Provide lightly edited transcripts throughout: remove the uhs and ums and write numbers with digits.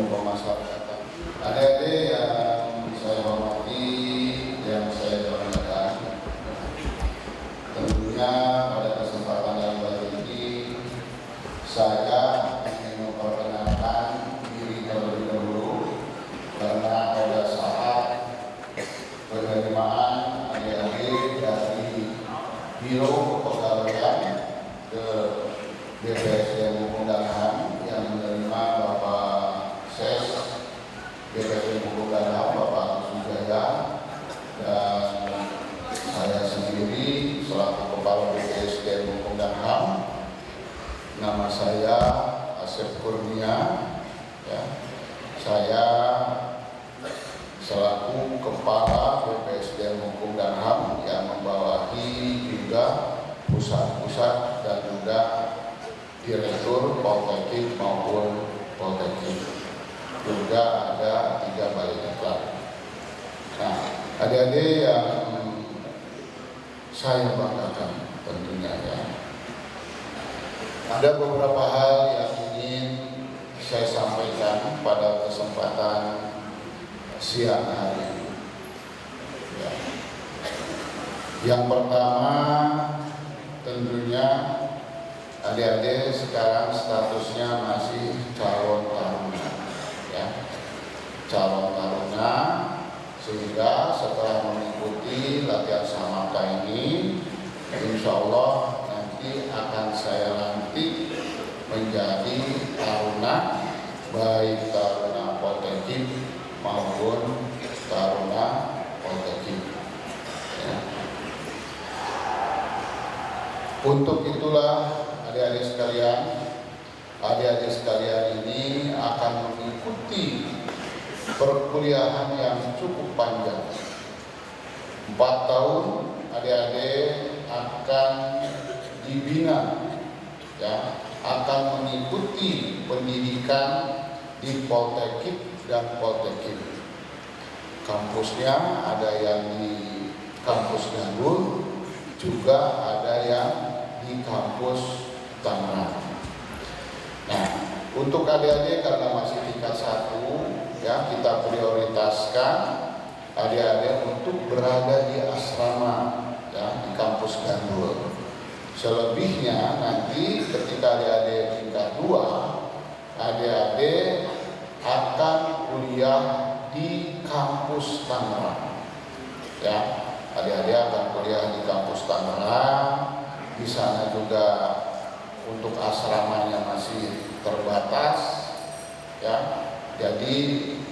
ilmu pemasarakatan. Adik-adik yang saya hormati, yang saya banggakan, tentunya pada kesempatan yang baru ini saya ingin memperkenalkan diri terlebih dahulu karena pada saat penerimaan adik-adik dari Biro Kepegawaian ke BPSDM Hukum dan HAM yang menerima Bapak SES BPSDM Hukum dan HAM Bapak Sujaya dan saya sendiri selaku Kepala BPSDM Hukum dan HAM. Nama saya Asep Kurnia, ya. Saya selaku Kepala BPSDM Hukum dan HAM yang membawahi juga pusat-pusat dan juga Direktur Polteknik maupun Polteknik. Juga ada 3 balai diklat. Nah, adik-adik yang saya banggakan tentunya ya. Ada beberapa hal yang ingin saya sampaikan pada kesempatan siang hari ini. Ya. Yang pertama tentunya adik-adik sekarang statusnya masih calon taruna, ya, calon taruna, sehingga setelah mengikuti latihan samapta ini, insya Allah nanti akan saya lantik menjadi taruna, baik taruna Polteknik maupun taruna Polteknik. Ya. Untuk itulah adik-adik sekalian ini akan mengikuti perkuliahan yang cukup panjang. 4 tahun adik-adik akan dibina, ya, akan mengikuti pendidikan di Polteknik dan Polteknik. Kampusnya ada yang di kampus Gandul, juga ada yang di kampus Tangerang. Nah, untuk adik-adik karena masih tingkat 1, ya, kita prioritaskan adik-adik untuk berada di asrama, ya, di kampus Gandul. Selebihnya nanti ketika adik-adik tingkat 2, adik-adik akan kuliah di kampus Tangerang. Ya, adik-adik akan kuliah di kampus Tangerang. Di sana juga untuk asramanya masih terbatas, ya. Jadi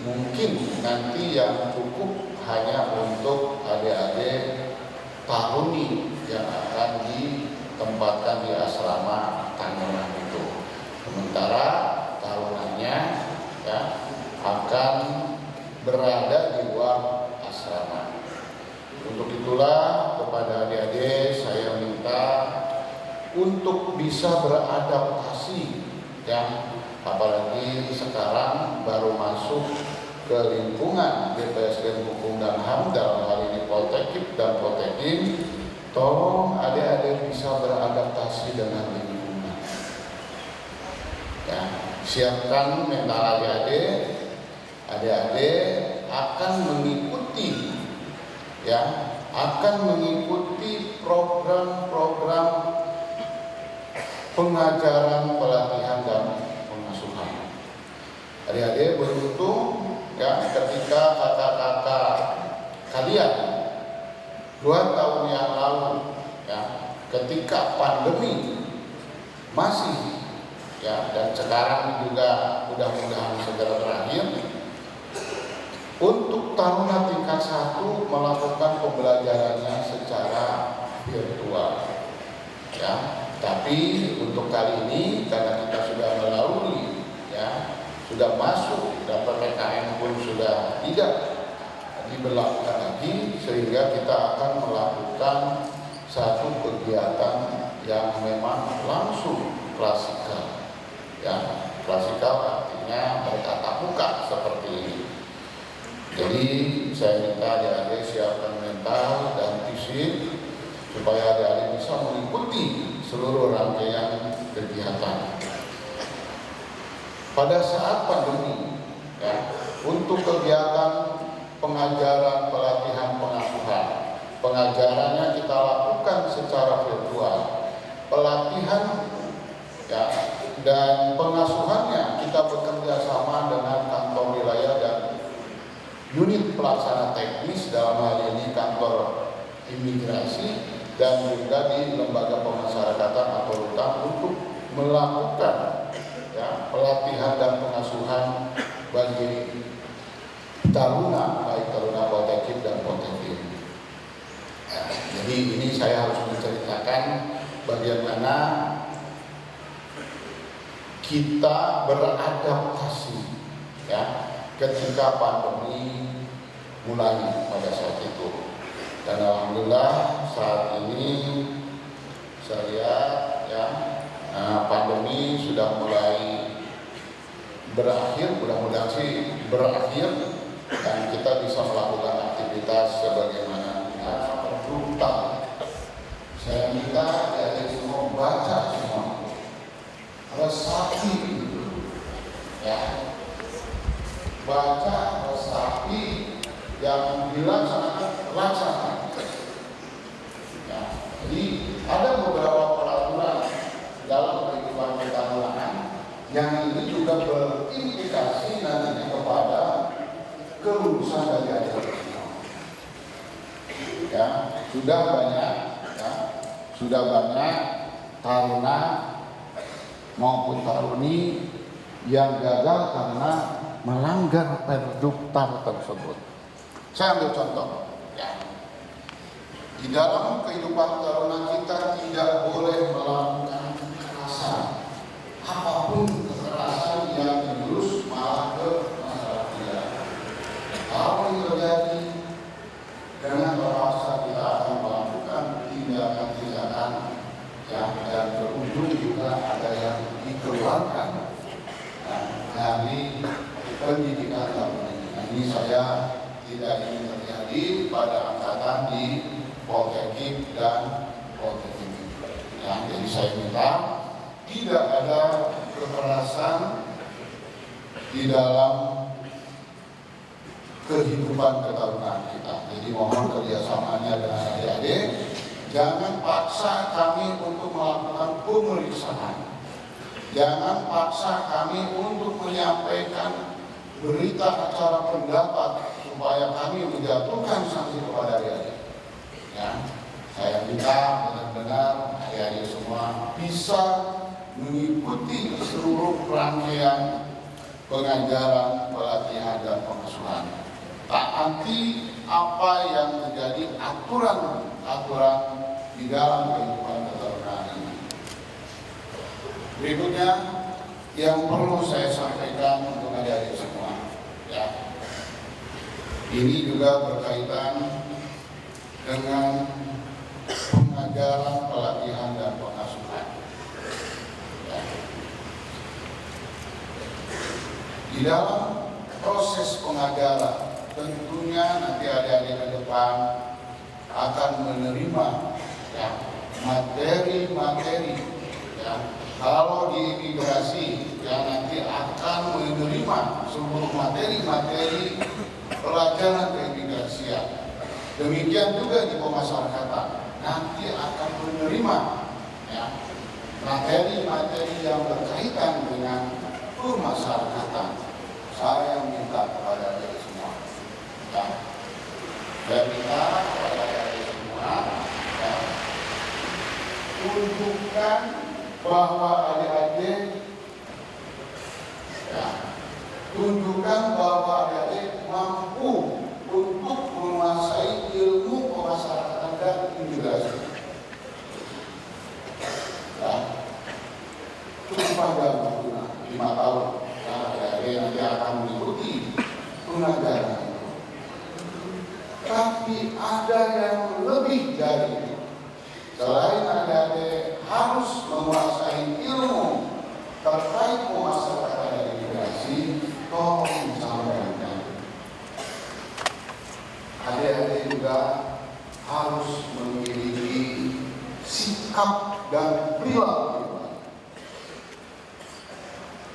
mungkin nanti yang cukup hanya untuk adik-adik taruni yang akan ditempatkan di asrama Tangerang itu. Sementara tarunannya, ya, akan berada di luar asrama. Untuk itulah kepada adik-adik saya minta untuk bisa beradaptasi, ya, apalagi sekarang baru masuk ke lingkungan BPSDM Hukum dan HAM dalam hal ini Polteknik dan Polteknik. Tolong adik-adik bisa beradaptasi dengan lingkungan, ya. Siapkan mental adik-adik. Adik-adik akan mengikuti, ya, akan mengikuti program-program pengajaran, pelatihan dan pengasuhan. Adik-adik beruntung, ya, ketika kakak-kakak kalian 2 tahun yang lalu, ya, ketika pandemi masih, ya, dan sekarang juga mudah-mudahan segera berakhir, untuk taruna tingkat 1 melakukan pembelajarannya secara virtual, ya. Tapi untuk kali ini karena kita sudah melalui, ya, sudah masuk dan PPKM pun sudah tidak diberlakukan lagi, sehingga kita akan melakukan satu kegiatan yang memang langsung klasikal, ya. Klasikal artinya bertatap muka seperti ini. Jadi saya minta adik-adik siapkan mental dan fisik supaya adik-adik bisa mengikuti seluruh rangkaian kegiatan. Pada saat pandemi, Untuk kegiatan pengajaran, pelatihan, pengasuhan, pengajarannya kita lakukan secara virtual. Pelatihan ya, dan pengasuhannya kita bekerja sama dengan kantor wilayah dan unit pelaksana teknis, dalam hal ini kantor imigrasi dan juga di lembaga pemasyarakatan atau rutan untuk melakukan ya, pelatihan dan pengasuhan bagi taruna, baik taruna Poltekkip dan Poltekkip. Ya, jadi ini saya harus menceritakan bagaimana kita beradaptasi ya ketika pandemi mulai pada saat itu. Dan alhamdulillah saat ini saya lihat ya pandemi sudah mulai berakhir, mudah-mudahan sih berakhir dan kita bisa melakukan aktivitas sebagaimana brutal. Saya minta dari semua baca semua resapi itu ya, baca resapi yang dilaksanakan laksanakan ya. Jadi ada beberapa peraturan dalam kehidupan ketarunaan yang ini juga berimplikasi nantinya kepada kelulusan dari adik-adik ya. Sudah banyak taruna maupun taruni yang gagal karena melanggar perduktar tersebut. Saya ambil contoh ya. Di dalam kehidupan taruna kita tidak boleh melakukan kekerasan, apapun kekerasan yang menjurus malah ke masalah pidana. Kalau ini terjadi, dengan terpaksa kita akan melakukan tindakan-tindakan dan berujung juga ada yang dikeluarkan dari pendidikan taruna. Ini saya tidak ingin terjadi pada angkatan di Poltekkip dan Poltekkip. Ya, jadi saya minta tidak ada kekerasan di dalam kehidupan ketarunaan kita. Jadi mohon kerjasamanya dengan adik-adik. Jangan paksa kami untuk melakukan pemeriksaan. Jangan paksa kami untuk menyampaikan berita acara pendapat supaya kami menjatuhkan sanksi kepada adik-adik. Ya, saya minta benar-benar adik-adik semua bisa mengikuti seluruh rangkaian pengajaran, pelatihan, dan pengasuhan. Taati apa yang menjadi aturan-aturan di dalam kehidupan ketarunaan ini. Berikutnya yang perlu saya sampaikan untuk adik-adik semua, ya, ini juga berkaitan dengan pengajaran, pelatihan, dan pengasuhan. Ya. Di dalam proses pengajaran, tentunya nanti adik-adik ke depan akan menerima ya, materi-materi ya. Kalau di imigrasi ya nanti akan menerima seluruh materi-materi pelajaran keimigrasian. Demikian juga di pemasyarakatan nanti akan menerima ya, materi-materi yang berkaitan dengan pemasyarakatan. Saya minta kepada adik semua ya, saya minta kepada adik semua ya, tunjukkan bahwa adik-adik ya, tunjukkan bahwa adik-adik mampu untuk menguasai ilmu pemasyarakatan dan imigrasi. Ya. Sumpah dan tuna 5 tahun. Ya, adik-adik nanti akan mengikuti pengajaran itu. Tapi ada yang lebih dari itu. Selain adik-adik harus menguasai ilmu terkait pemasyarakatan dan imigrasi, tolong disampaikan. Adik-adik juga harus memiliki sikap dan perilaku.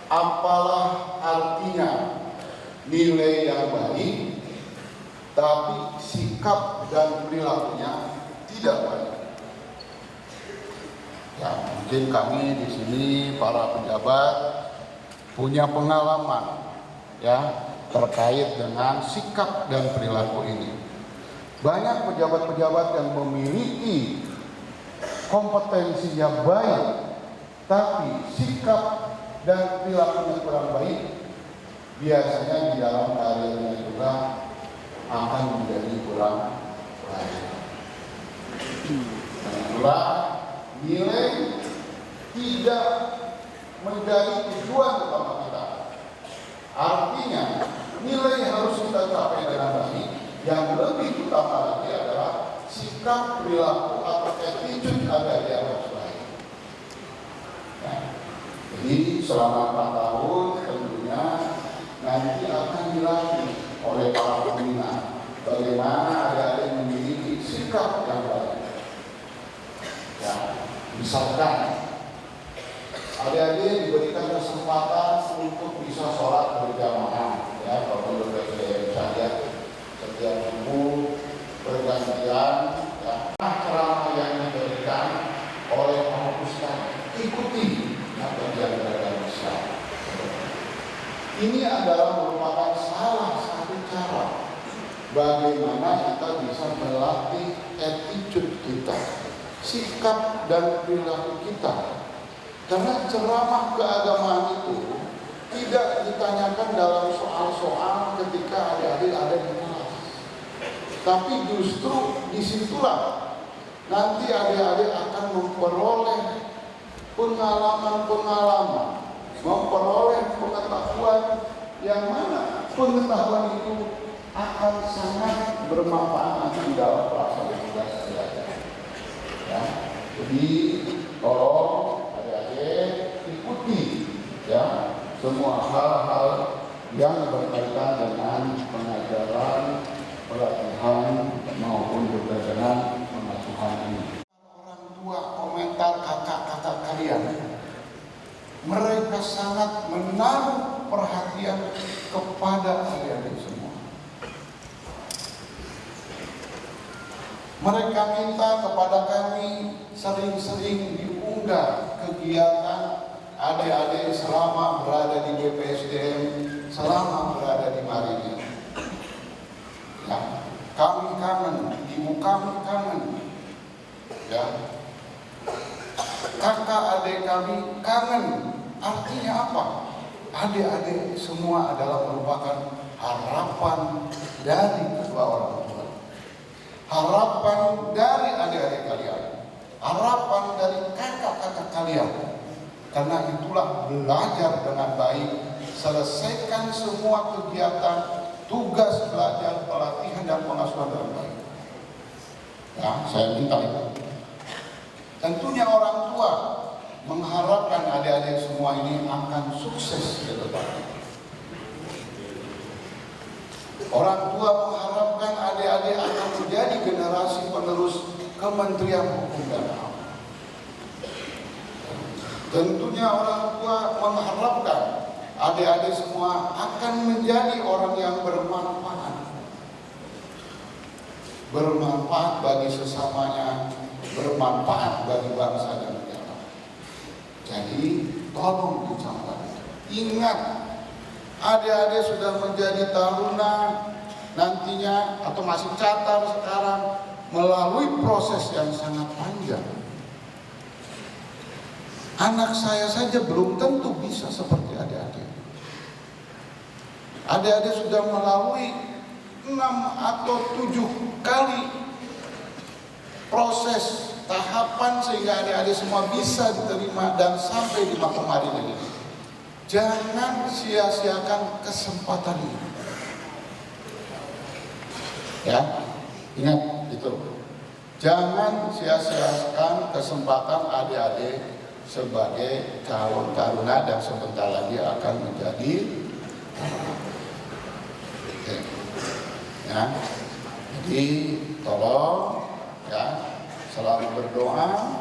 Apalah artinya nilai yang baik, tapi sikap dan perilakunya tidak baik. Ya, mungkin kami di sini para pejabat punya pengalaman ya terkait dengan sikap dan perilaku ini. Banyak pejabat-pejabat yang memiliki kompetensinya baik, tapi sikap dan perilakunya kurang baik, biasanya di dalam karirnya juga akan menjadi kurang baik. Karena nilai tidak menjadi tujuan utama kita. Artinya nilai harus kita capai dengan baik. Yang lebih utama lagi adalah sikap, perilaku atau attitude ada di harus baik. Nah, jadi selama 4 tahun tentunya nanti akan dilatih oleh para pembina bagaimana adik-adik memiliki sikap yang baik. Ya, misalkan adik-adik diberikan kesempatan untuk bisa sholat berjamaah, ya, kalau menurut saya setiap subuh bergantian, ya, ceramah yang diberikan oleh para ustaz, ikuti apa yang mereka bisa. Ini adalah merupakan salah satu cara bagaimana kita bisa melatih attitude kita, sikap dan perilaku kita. Karena ceramah keagamaan itu tidak ditanyakan dalam soal-soal ketika adik-adik ada di kelas, tapi justru disitulah nanti adik-adik akan memperoleh pengalaman-pengalaman, memperoleh pengetahuan yang mana pengetahuan itu akan sangat bermanfaat nanti dalam pelaksanaan tugas belajar. Ya, jadi tolong adik-adik ikuti ya semua hal-hal yang berkaitan dengan pengajaran, pelatihan maupun juga dengan pengasuhan ini. Orang tua komentar kakak-kakak kalian, mereka sangat menaruh perhatian kepada adik-adik semua. Mereka minta kepada kami sering-sering diunggah kegiatan adik-adik selama berada di BPSDM, selama berada di Marinir. Ya, kami kangen, ibu kami kangen. Ya, kakak adik kami kangen. Artinya apa? Adik-adik semua adalah merupakan harapan dari kedua orang tua, harapan dari adik-adik kalian, harapan dari kakak-kakak kalian. Karena itulah belajar dengan baik, selesaikan semua kegiatan, tugas belajar, pelatihan dan pengasuhan dengan baik. Nah, saya minta itu. Tentunya orang tua mengharapkan adik-adik semua ini akan sukses ke depan. Orang tua mengharapkan adik-adik akan menjadi generasi penerus Kementerian Hukum dan HAM. Tentunya orang tua mengharapkan adik-adik semua akan menjadi orang yang bermanfaat. Bermanfaat bagi sesamanya, bermanfaat bagi bangsa dan negara. Jadi tolong dicapai. Ingat, adik-adik sudah menjadi taruna nantinya atau masih catar sekarang melalui proses yang sangat panjang. Anak saya saja belum tentu bisa seperti adik-adik. Adik-adik sudah melalui 6 atau 7 kali proses tahapan sehingga adik-adik semua bisa diterima dan sampai di Marinir ini. Jangan sia-siakan kesempatan ini. Ya, ingat itu. Jangan sia-siakan kesempatan adik-adik sebagai calon taruna dan sebentar lagi akan menjadi ya. Jadi tolong ya selalu berdoa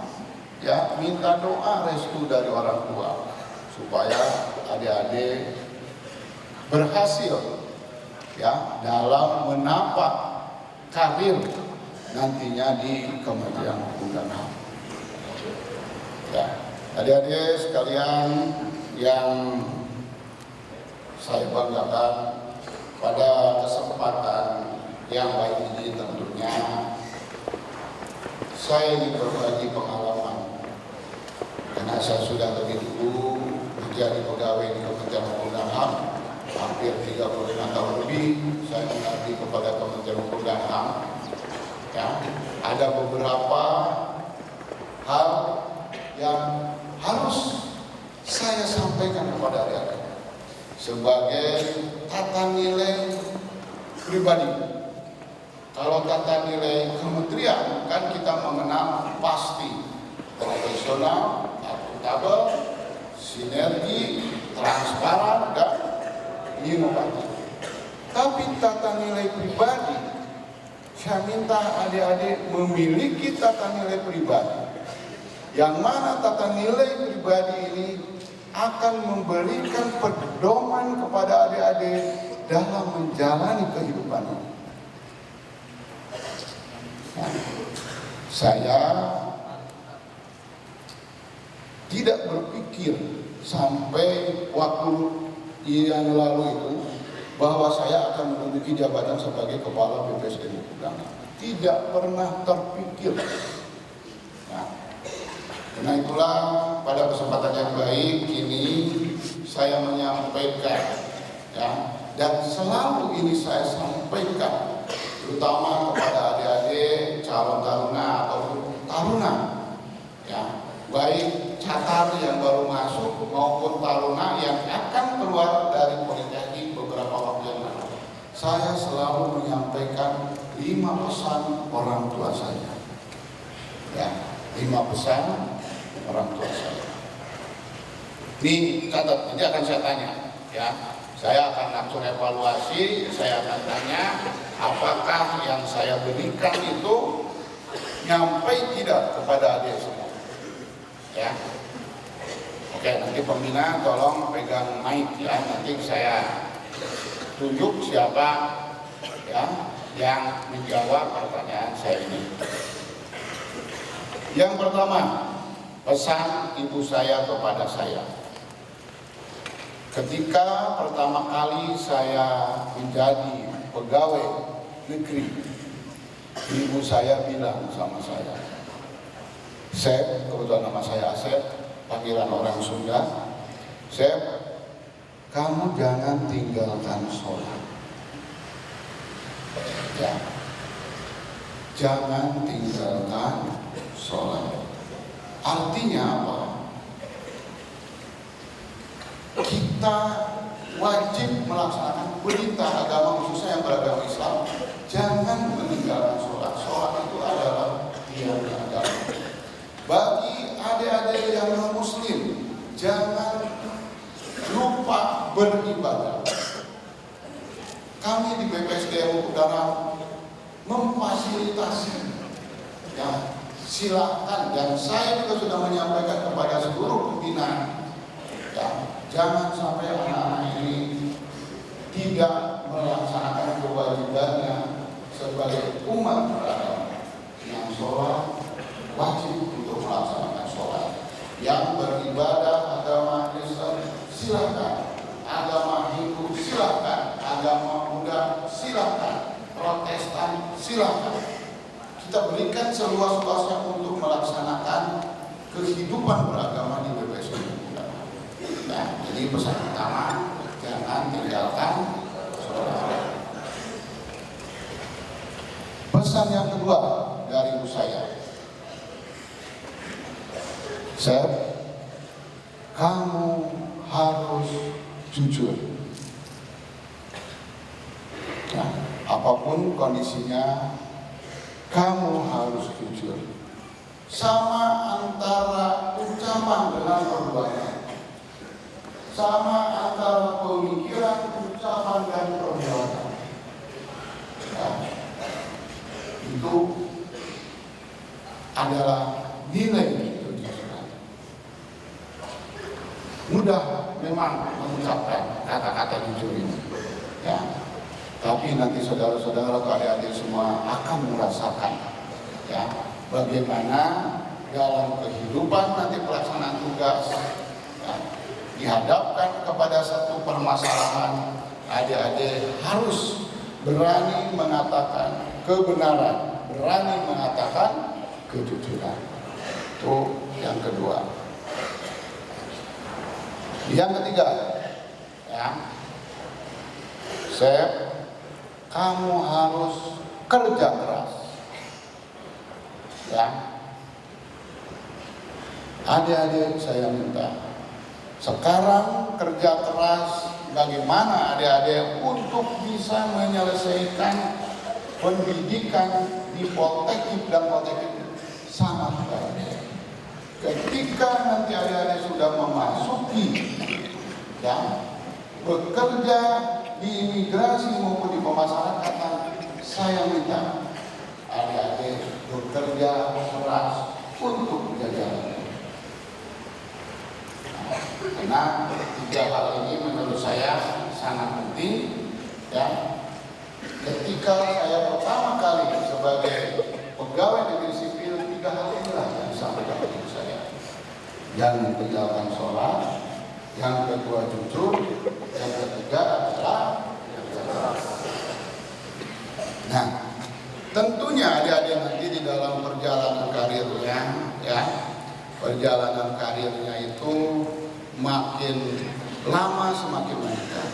ya, minta doa restu dari orang tua supaya adik-adik berhasil ya dalam menapak karir nantinya di Kementerian Hukum dan HAM. Ya, adik-adik sekalian yang saya banggakan, pada kesempatan yang baik ini tentunya saya ingin berbagi pengalaman, karena saya sudah lebih dulu menjadi pegawai di Kementerian Hukum dan HAM, hampir 35 tahun lebih saya mengabdi kepada Kementerian Hukum dan HAM. Ya, ada beberapa hal yang harus saya sampaikan kepada adik-adik sebagai tata nilai pribadi. Kalau tata nilai kementerian kan kita mengenal pasti profesional, akuntabel, sinergi, transparan, dan inovatif. Tapi tata nilai pribadi, saya minta adik-adik memiliki tata nilai pribadi, yang mana tata nilai pribadi ini akan memberikan pedoman kepada adik-adik dalam menjalani kehidupan ini. Nah, saya tidak berpikir sampai waktu yang lalu itu bahwa saya akan menduduki jabatan sebagai Kepala BPSDM Hukum dan HAM. Tidak pernah terpikir. Nah, karena itulah pada kesempatan yang baik ini saya menyampaikan, ya, dan selalu ini saya sampaikan, terutama kepada adik-adik calon taruna ataupun taruna, ya, baik catar yang baru masuk maupun taruna yang akan keluar dari politeknik beberapa waktu yang lalu. Saya selalu menyampaikan 5 pesan orang tua saya, ya, 5 pesan orang tua saya. Ini catat, nanti akan saya tanya, ya. Saya akan langsung evaluasi, saya akan tanya apakah yang saya berikan itu nyampe tidak kepada adik semua. Ya. Oke, nanti pembina tolong pegang mic, ya. Nanti saya tunjuk siapa, ya, yang menjawab pertanyaan saya ini. Yang pertama, pesan ibu saya kepada saya. Ketika pertama kali saya menjadi pegawai negeri, ibu saya bilang sama saya, Sep, kebetulan nama saya Asep, panggilan orang Sunda, Sep, kamu jangan tinggalkan sholat. Ya, jangan tinggalkan sholat. Artinya apa? Kita wajib melaksanakan perintah agama, khususnya yang beragama Islam, jangan meninggalkan sholat. Sholat itu adalah tiada agama. Bagi adik-adik yang non-muslim, jangan lupa beribadah. Kami di BPSDM Hukum dan HAM memfasilitasi, ya, silakan, dan saya juga sudah menyampaikan kepada seluruh pimpinan, ya, jangan sampai anak-anak ini tidak melaksanakan kewajibannya sebagai umat beragama. Yang sholat wajib untuk melaksanakan sholat. Yang beribadah agama Kristen silakan, agama Hindu silakan, agama Buddha silakan, Protestan silakan. Kita berikan seluas-luasnya untuk melaksanakan kehidupan beragama di BPSDM. Nah, jadi pesan pertama, jangan tinggalkan sholat. Pesan yang kedua dari ibu saya, Sep, kamu harus jujur. Nah, apapun kondisinya, kamu harus jujur. Sama antara ucapan dengan perbuatan, sama antara pemikiran, ucapan, dan perbuatan. Nah, itu adalah nilai kejujuran. Mudah memang mengucapkan kata-kata jujur ini, ya. Tapi nanti saudara-saudara, adik-adik semua akan merasakan ya bagaimana dalam kehidupan nanti pelaksanaan tugas ya, dihadapkan kepada satu permasalahan, adik-adik harus berani mengatakan kebenaran, berani mengatakan kejujuran. Itu yang kedua. Yang ketiga, ya, Sep, kamu harus kerja keras. Ya, adik-adik saya minta sekarang kerja keras. Bagaimana adik-adik untuk bisa menyelesaikan pendidikan di Polteknik dan Polteknik sangat baik. Ketika nanti adik-adik sudah memasuki ya bekerja di imigrasi maupun di pemasarakatan, saya minta adik-adik bekerja keras untuk jajaran. Karena tiga hal ini menurut saya sangat penting ya. Ketika saya pertama kali sebagai pegawai negeri sipil, tiga hal inilah yang disampaikan kepada saya. Yang meninggalkan sholat, yang kedua jujur, yang ketiga adalah nah, tentunya adik-adik nanti di dalam perjalanan karirnya ya, perjalanan karirnya itu makin lama semakin meningkat.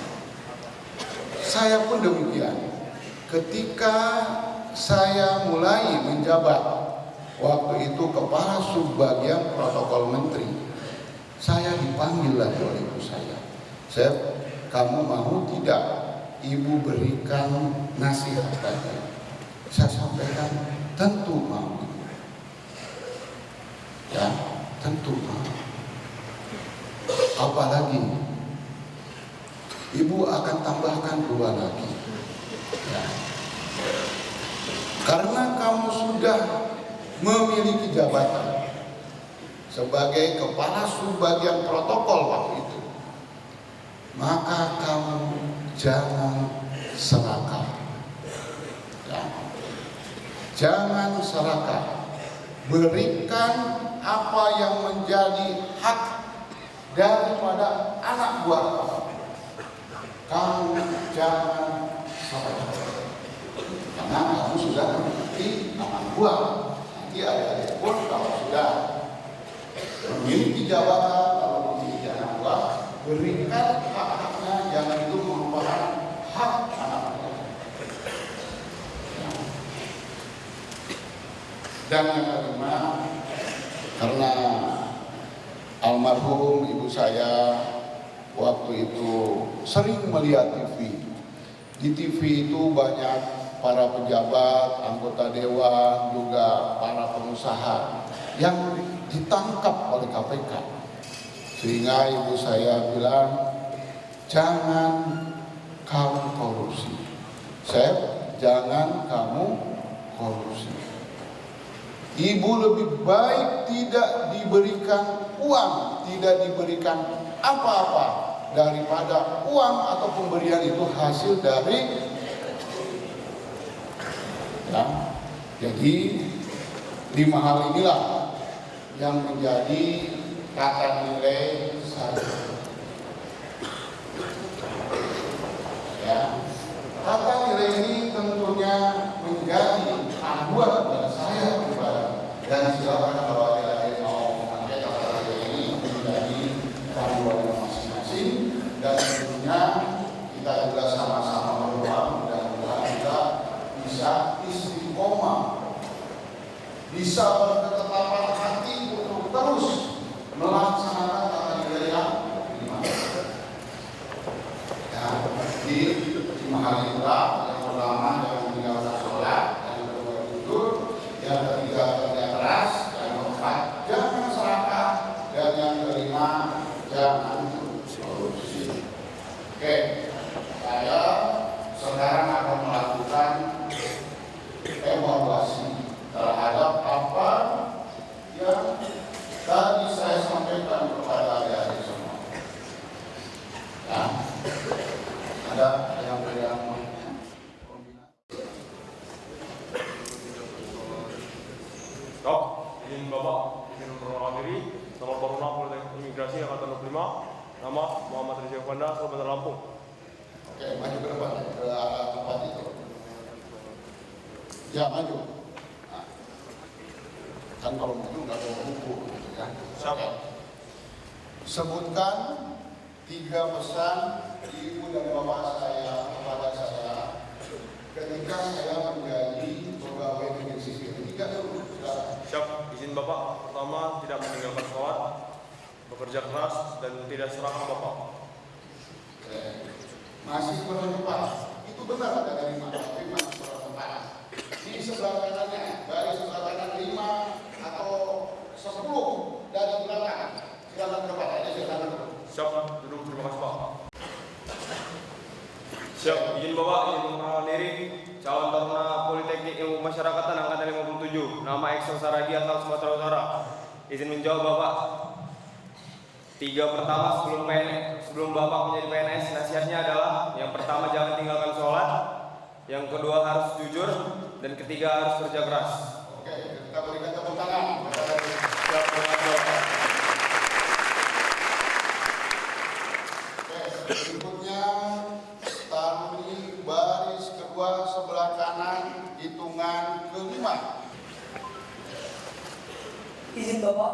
Saya pun demikian. Ketika saya mulai menjabat waktu itu kepala subbagian protokol menteri, saya dipanggil lagi oleh ibu saya. Sep, kamu mau tidak ibu berikan nasihat tadi? Saya sampaikan, tentu mau. Ya, tentu mau. Apalagi ibu akan tambahkan 2 lagi ya. Karena kamu sudah memiliki jabatan sebagai kepala subbagian protokol waktu itu, maka kamu jangan serakah ya. Jangan serakah, berikan apa yang menjadi hak daripada anak buah kamu. Jangan sampai karena kamu sudah memiliki anak buah. Nanti adik-adik pun kalau sudah memiliki jabatan, kalau memiliki anak buah, berikan hak-haknya, jangan itu merupakan hak anak buah. Dan yang kelima, karena almarhum ibu saya waktu itu sering melihat TV. Di TV itu banyak para pejabat, anggota dewan, juga para pengusaha yang ditangkap oleh KPK. Sehingga ibu saya bilang, jangan kamu korupsi. Sep, jangan kamu korupsi. Ibu lebih baik tidak diberikan uang, tidak diberikan apa-apa, daripada uang atau pemberian itu hasil dari ya. Jadi 5 hal inilah yang menjadi kata nilai saya. Ya. Kata nilai ini tentunya menjadi panduan bagi saya pribadi, dan silakan kalau adik-adik mau memakai kata nilai ini menjadi panduan masing-masing. Dan tentunya kita juga sama-sama berdoa mudah-mudahan kita bisa istiqomah, bisa berketetapan hati untuk terus melaksanakan kata nilai yang ya, di 5 hal itulah. Yang pertama, jangan meninggalkan sholat, yang kedua jujur, yang ketiga kerja keras, yang keempat jangan serakah, dan yang kelima jangan korupsi. Oke, saya sekarang akan melakukan evaluasi terhadap apa yang tadi saya sampaikan kepada adik-adik semua. Ya, ada yang pegang Imigrasi Angkatan 25. Nama Muhammad Rizky Fanda, Kabupaten Lampung. Oke, maju ke depan ke arah tempat itu. Ya, maju. Nah, kan kalau maju nggak bawa buku, gitu ya. Siapa? Sebutkan 3 pesan ibu dan bapak saya kepada saya ketika saya menjadi pegawai negeri sipil. 3 dulu. Siap. Izin Bapak. Pertama, tidak meninggalkan sholat, bekerja keras, dan tidak serakah Bapak. Masih kurang tepat. Itu benar ada dari mana, tapi masih kurang tepat. Di sebelah kanannya, dari sebelah kanan 5 atau 10 dari belakang. Silakan ke depan, ada silakan dulu. Siap. Duduk. Terima kasih Pak. Siap. Izin Bapak, izin mengenalkan diri. Calon Taruna Politeknik Ilmu Masyarakatan Angkatan 57. Nama Excel Saragi, asal Sumatera Utara. Izin menjawab Bapak. 3 pertama sebelum Bapak menjadi PNS, nasihatnya adalah yang pertama jangan tinggalkan sholat, yang kedua harus jujur, dan ketiga harus kerja keras. Oke, kita berikan tepuk tangan. Siap, terima kasih Bapak. Oke, berikutnya taruh di baris kedua sebelah kanan, hitungan ke-5. Izin Bapak,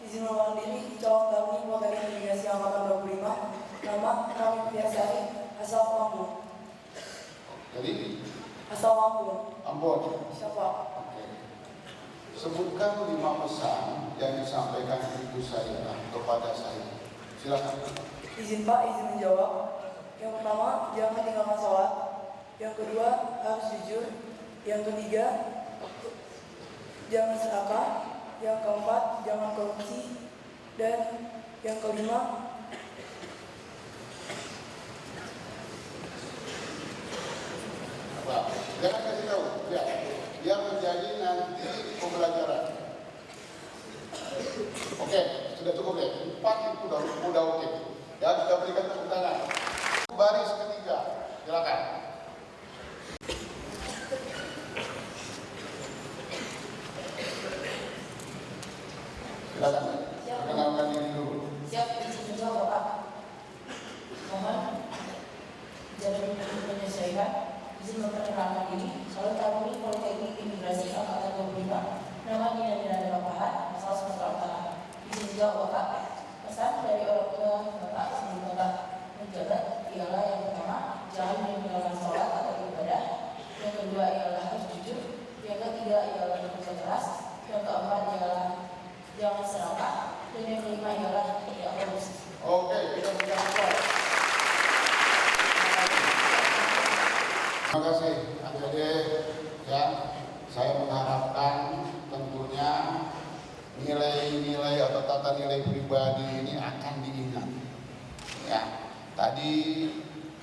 izin mengulang diri, calon taruni Politeknik Imigrasi Angkatan 25. Nama kami Piasari, asal Lampung. Jadi, Asal Lampung. Ambon. Siapa? Oke. Sebutkan 5 pesan yang disampaikan ibu saya kepada saya. Silakan. Izin Pak, izin menjawab. Yang pertama, jangan tinggalkan sholat. Yang kedua, harus jujur. Yang ketiga, jangan serakah. Yang keempat, jangan korupsi. Dan yang kelima, jangan kasih tahu, ya, yang menjadi nanti pembelajaran. Oke, sudah cukup ya. 4 itu udah oke. Ya, kita berikan tepuk tangan. Baris ketiga, silakan. Silakan. Perkenalkan diri dulu. Siap, izin menjawab Bapak. Mohon jangan menyesuaikan. Izin memperkenalkan diri, calon taruni Politeknik Imigrasi Angkatan 25. Nama Dina Bapahan, asal Sumatera Utara. Izin menjawab Bapak. Pesan dari orang tua Bapak sebelum Bapak menjabat ialah yang pertama, jangan meninggalkan sholat atau ibadah. Yang kedua ialah harus jujur. Yang ketiga ialah bekerja keras. Yang keempat ialah jangan serakah. Dan yang kelima ialah tidak korupsi. Oke, kita berikan aplaus. Terima kasih adik-adik. Ya, saya mengharapkan tentunya nilai-nilai atau tata nilai pribadi ini akan diingat. Ya, tadi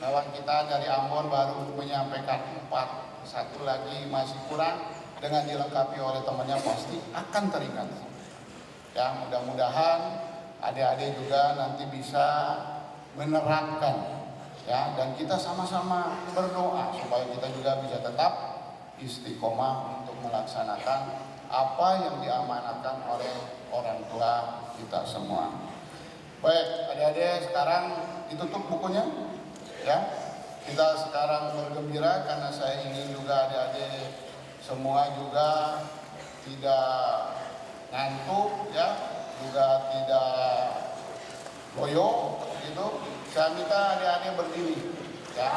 kawan kita dari Ambon baru menyampaikan 4, 1 lagi masih kurang, dengan dilengkapi oleh temannya pasti akan teringat. Ya, mudah-mudahan adik-adik juga nanti bisa menerapkan, ya, dan kita sama-sama berdoa supaya kita juga bisa tetap istiqomah untuk melaksanakan apa yang diamanatkan oleh orang tua kita semua. Baik, adik-adik, sekarang ditutup bukunya, ya. Kita sekarang bergembira karena saya ingin juga adik-adik semua juga tidak ngantuk, ya, juga tidak loyo, gitu. Saya minta adik-adik berdiri, ya.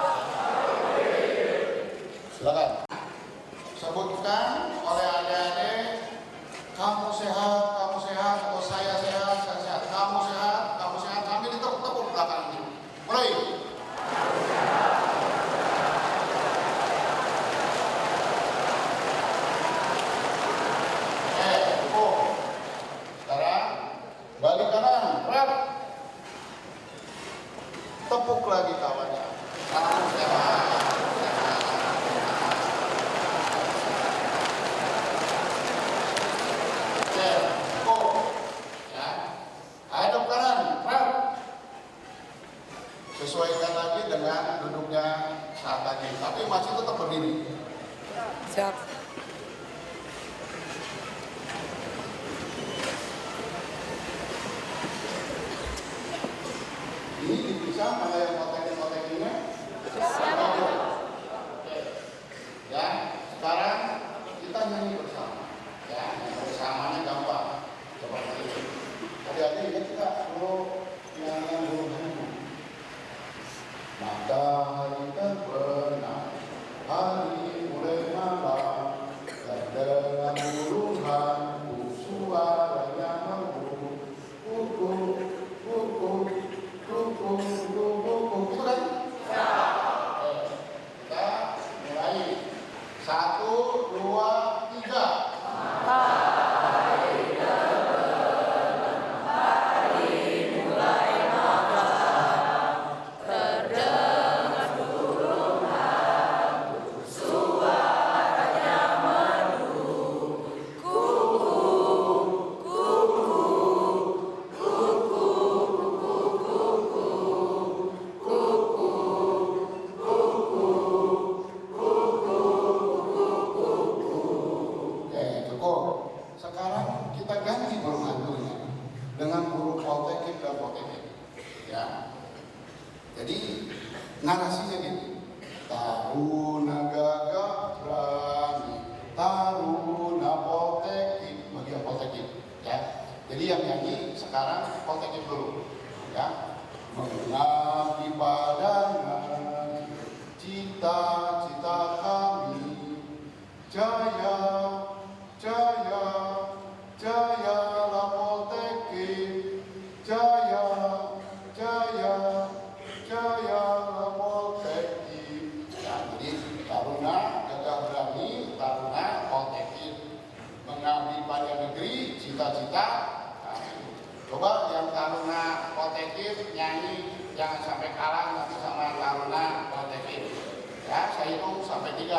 Silakan. Sebutkan oleh adik-adik, kamu sehat, atau saya sehat, kamu sehat, sambil ditepuk-tepuk belakangnya. Mulai. Sekarang balik kanan, rap. Tepuk lagi kawannya. Kamu sehat. Sesuaikan lagi dengan duduknya saat tadi, tapi masih tetap berdiri. siap. 1, 2, 3. Sekarang kita ganti pemandunya dengan huruf polteknik dan polteknik, ya. Jadi narasinya gini: Taruna Gagah Berani, Taruna Polteknik, bagian polteknik, ya. Jadi yang nyanyi sekarang polteknik dulu, ya. Mengabdi pada negeri, cita-cita kami, jaya, jaya, jayalah Polteknik, jaya, jaya, jayalah Polteknik. Ya, jadi Taruna Gagah Berani, Taruna Polteknik, mengabdi pada negeri, cita-cita kami. Coba yang Taruna Polteknik nyanyi, jangan sampai kalah nanti sama Taruna Polteknik. Ya, saya hitung sampai 3.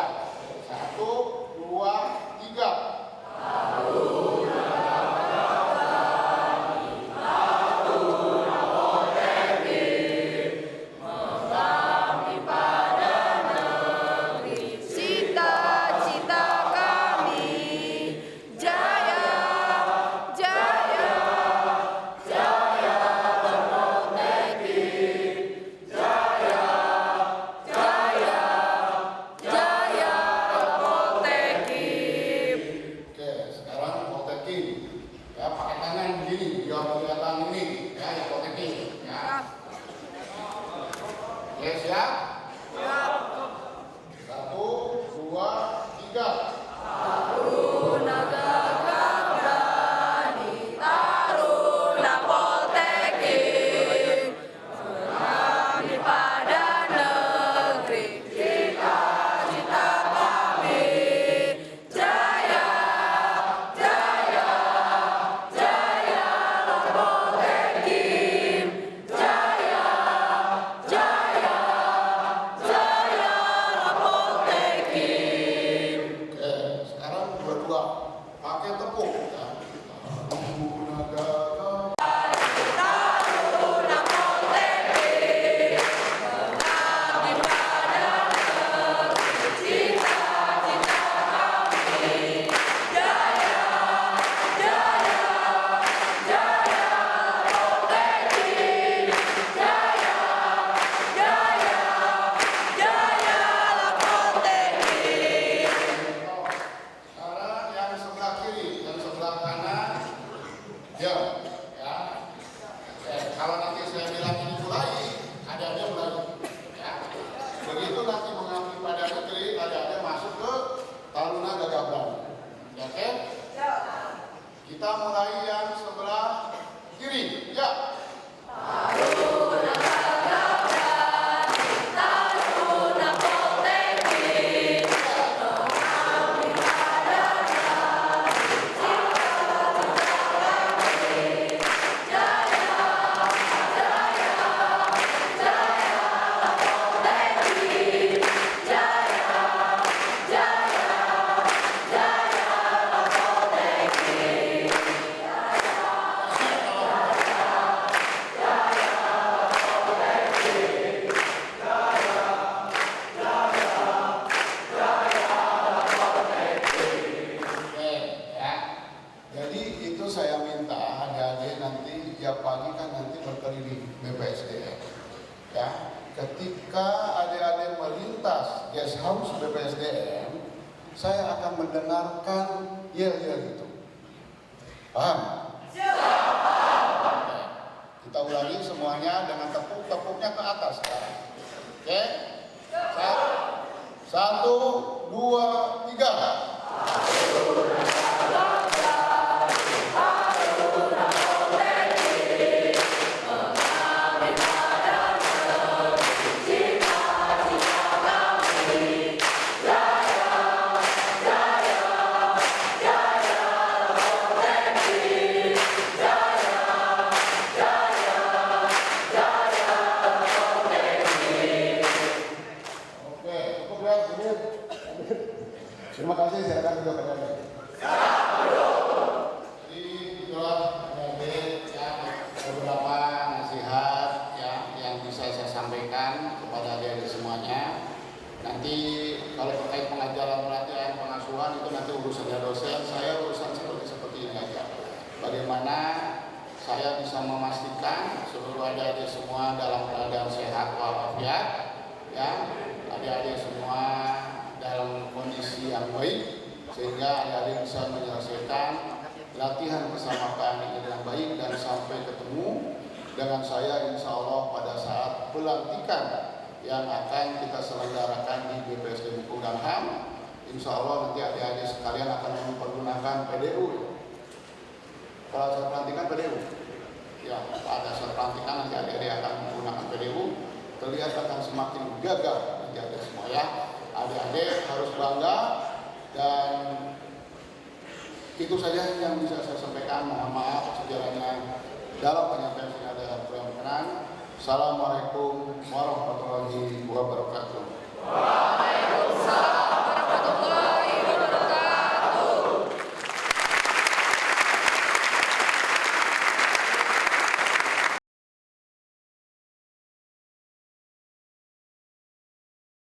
1, 2, 3. Oke, siap? Siap. 1, 2, 3. Taruna Gagah Berani, Taruna Polteknik, mengabdi pada negeri, cita-cita kami, jaya, jaya, jayalah Polteknik, jaya, jaya, jayalah Polteknik. Oke, sekarang berdua pakai tepuk, ya. Taruna Gagah. Taruna Polteknik, mengabdi pada negeri, cita-cita kami, jaya, jaya, jaya Polteknik, jaya, jaya, jayalah Polteknik. Sekarang yang sebelah kiri, yang sebelah kanan, diam, ya. Kalau nanti saya bilang ini mulai, ada mulai, ya. Begitu nanti mengabdi pada negeri, ada masuk ke Taruna Gagah Berani, ya, oke? Kita mulai yang sebelah kiri, ya. Taruna Gagah Berani, Taruna Polteknik, mengabdi pada negeri, cita-cita kami, jaya, jaya, jayalah Polteknik, jaya, jaya, jayalah Polteknik. Oke, ya. Jadi itu saya minta adik-adik nanti tiap pagi kan nanti berkeliling BPSDM. Ya, ketika adik-adik melintas guest house BPSDM, saya akan mendengarkan yel-yel itu. Paham? Oke. Kita ulangi semuanya dengan tepuk-tepuknya ke atas sekarang. Oke? 1, 2, 3. Taruna Polteknik, mengabdi pada negeri, cita-cita kami, jaya, hadir. Terima kasih, silakan duduk kembali. Jadi itulah beberapa nasihat ya yang bisa saya sampaikan kepada adik-adik semuanya. Nanti kalau terkait pengajaran, pelatihan, pengasuhan itu nanti urusannya dosen, saya urusan seperti ini aja. Bagaimana saya bisa memastikan seluruh adik-adik semua dalam keadaan sehat walafiat, ya, adik-adik semua dalam kondisi yang baik, sehingga adik-adik bisa menyelesaikan latihan bersama kami dengan baik dan sampai ketemu dengan saya insya Allah pada saat pelantikan yang akan kita selenggarakan di BPSD Hukum dan HAM. Insya Allah nanti adik-adik sekalian akan mempergunakan PDU. Kalau saat pelantikan PDU, ya pada saat pelantikan nanti adik-adik akan menggunakan PDU, terlihat akan semakin gagah nanti adik semua ya. Adik-adik harus bangga dan itu saja yang bisa saya sampaikan. Mohon maaf sekiranya dalam penyampaian ini ada kurang berkenan. Assalamualaikum warahmatullahi wabarakatuh.